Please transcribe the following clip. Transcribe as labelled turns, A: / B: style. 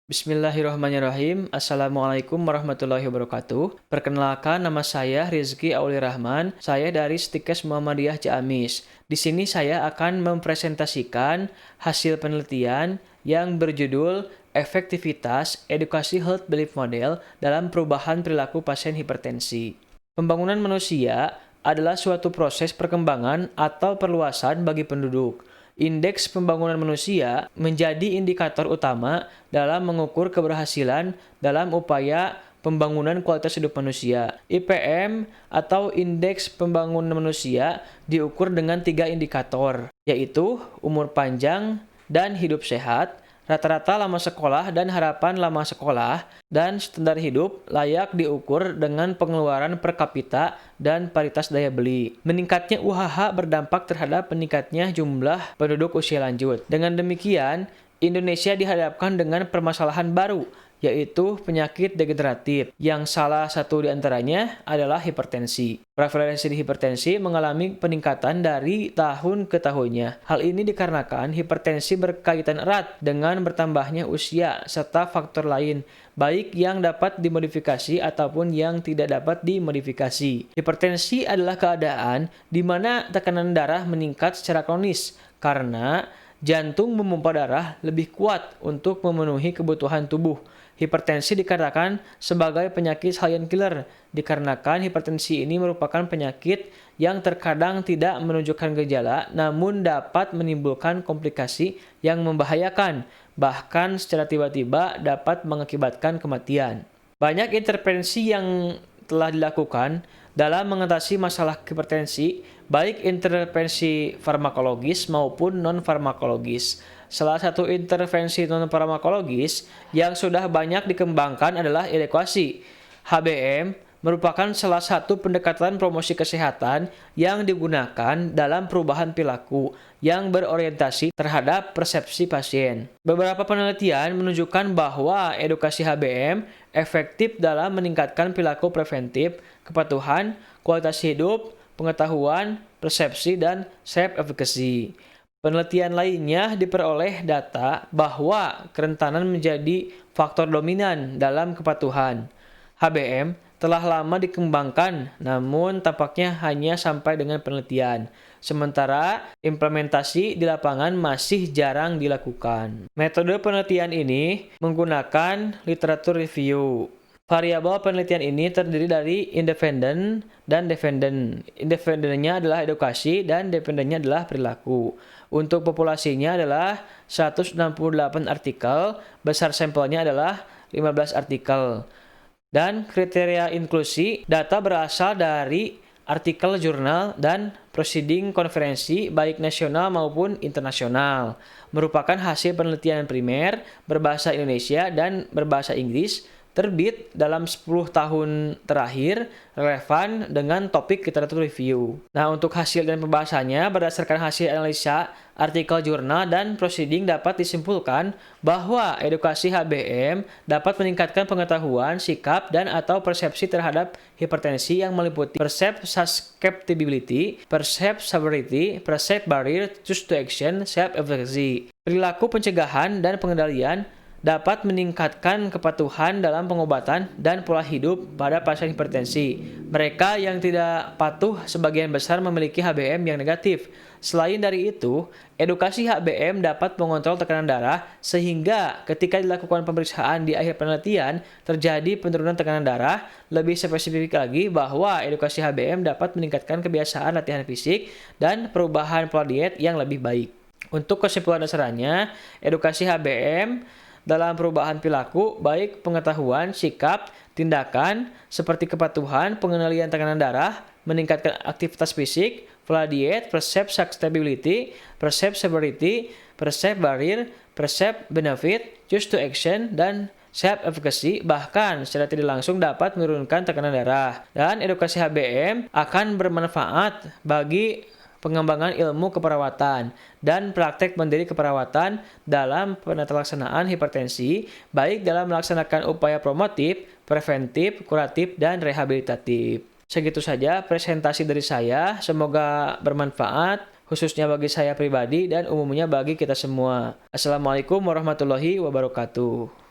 A: Bismillahirrahmanirrahim. Assalamualaikum warahmatullahi wabarakatuh. Perkenalkan, nama saya Rizky Auli Rahman. Saya dari Stikes Muhammadiyah Ciamis. Di sini saya akan mempresentasikan hasil penelitian yang berjudul Efektivitas Edukasi Health Belief Model dalam Perubahan Perilaku Pasien Hipertensi. Pembangunan manusia adalah suatu proses perkembangan atau perluasan bagi penduduk. Indeks pembangunan manusia menjadi indikator utama dalam mengukur keberhasilan dalam upaya pembangunan kualitas hidup manusia. IPM atau Indeks Pembangunan Manusia diukur dengan 3 indikator, yaitu umur panjang dan hidup sehat, rata-rata lama sekolah dan harapan lama sekolah, dan standar hidup layak diukur dengan pengeluaran per kapita dan paritas daya beli. Meningkatnya UHH berdampak terhadap meningkatnya jumlah penduduk usia lanjut. Dengan demikian, Indonesia dihadapkan dengan permasalahan baru, yaitu penyakit degeneratif, yang salah satu diantaranya adalah hipertensi. Prevalensi hipertensi mengalami peningkatan dari tahun ke tahunnya. Hal ini dikarenakan hipertensi berkaitan erat dengan bertambahnya usia serta faktor lain, baik yang dapat dimodifikasi ataupun yang tidak dapat dimodifikasi. Hipertensi adalah keadaan di mana tekanan darah meningkat secara kronis karena jantung memompa darah lebih kuat untuk memenuhi kebutuhan tubuh. Hipertensi dikatakan sebagai penyakit silent killer dikarenakan hipertensi ini merupakan penyakit yang terkadang tidak menunjukkan gejala namun dapat menimbulkan komplikasi yang membahayakan, bahkan secara tiba-tiba dapat mengakibatkan kematian. Banyak intervensi yang telah dilakukan dalam mengatasi masalah hipertensi, baik intervensi farmakologis maupun non-farmakologis. Salah satu intervensi non-farmakologis yang sudah banyak dikembangkan adalah edukasi. HBM merupakan salah satu pendekatan promosi kesehatan yang digunakan dalam perubahan perilaku yang berorientasi terhadap persepsi pasien. Beberapa penelitian menunjukkan bahwa edukasi HBM efektif dalam meningkatkan perilaku preventif, kepatuhan, kualitas hidup, pengetahuan, persepsi, dan self-efficacy. Penelitian lainnya diperoleh data bahwa kerentanan menjadi faktor dominan dalam kepatuhan. HBM telah lama dikembangkan, namun tampaknya hanya sampai dengan penelitian. Sementara implementasi di lapangan masih jarang dilakukan. Metode penelitian ini menggunakan literatur review. Variabel penelitian ini terdiri dari independen dan dependen. Independennya adalah edukasi dan dependennya adalah perilaku. Untuk populasinya adalah 168 artikel, besar sampelnya adalah 15 artikel. Dan kriteria inklusi, data berasal dari artikel jurnal dan proceeding konferensi baik nasional maupun internasional. Merupakan hasil penelitian primer berbahasa Indonesia dan berbahasa Inggris, terbit dalam 10 tahun terakhir, relevan dengan topik literatur review. Nah, untuk hasil dan pembahasannya, berdasarkan hasil analisa artikel jurnal dan proceeding dapat disimpulkan bahwa edukasi HBM dapat meningkatkan pengetahuan, sikap, dan atau persepsi terhadap hipertensi yang meliputi percept susceptibility, percept severity, percept barrier, choose to action, self-efficacy. Perilaku pencegahan dan pengendalian dapat meningkatkan kepatuhan dalam pengobatan dan pola hidup pada pasien hipertensi. Mereka yang tidak patuh sebagian besar memiliki HBM yang negatif. Selain dari itu, edukasi HBM dapat mengontrol tekanan darah sehingga ketika dilakukan pemeriksaan di akhir penelitian terjadi penurunan tekanan darah. Lebih spesifik lagi bahwa edukasi HBM dapat meningkatkan kebiasaan latihan fisik dan perubahan pola diet yang lebih baik. Untuk kesimpulan dasarnya, edukasi HBM dalam perubahan perilaku, baik pengetahuan, sikap, tindakan, seperti kepatuhan, pengendalian tekanan darah, meningkatkan aktivitas fisik, pola diet, percept susceptibility, percept severity, percept barrier, percept benefit, choose to action, dan self-efficacy, bahkan secara tidak langsung dapat menurunkan tekanan darah. Dan edukasi HBM akan bermanfaat bagi pengembangan ilmu keperawatan dan praktek mandiri keperawatan dalam penata-laksanaan hipertensi, baik dalam melaksanakan upaya promotif, preventif, kuratif, dan rehabilitatif. Segitu saja presentasi dari saya, semoga bermanfaat, khususnya bagi saya pribadi dan umumnya bagi kita semua. Assalamualaikum warahmatullahi wabarakatuh.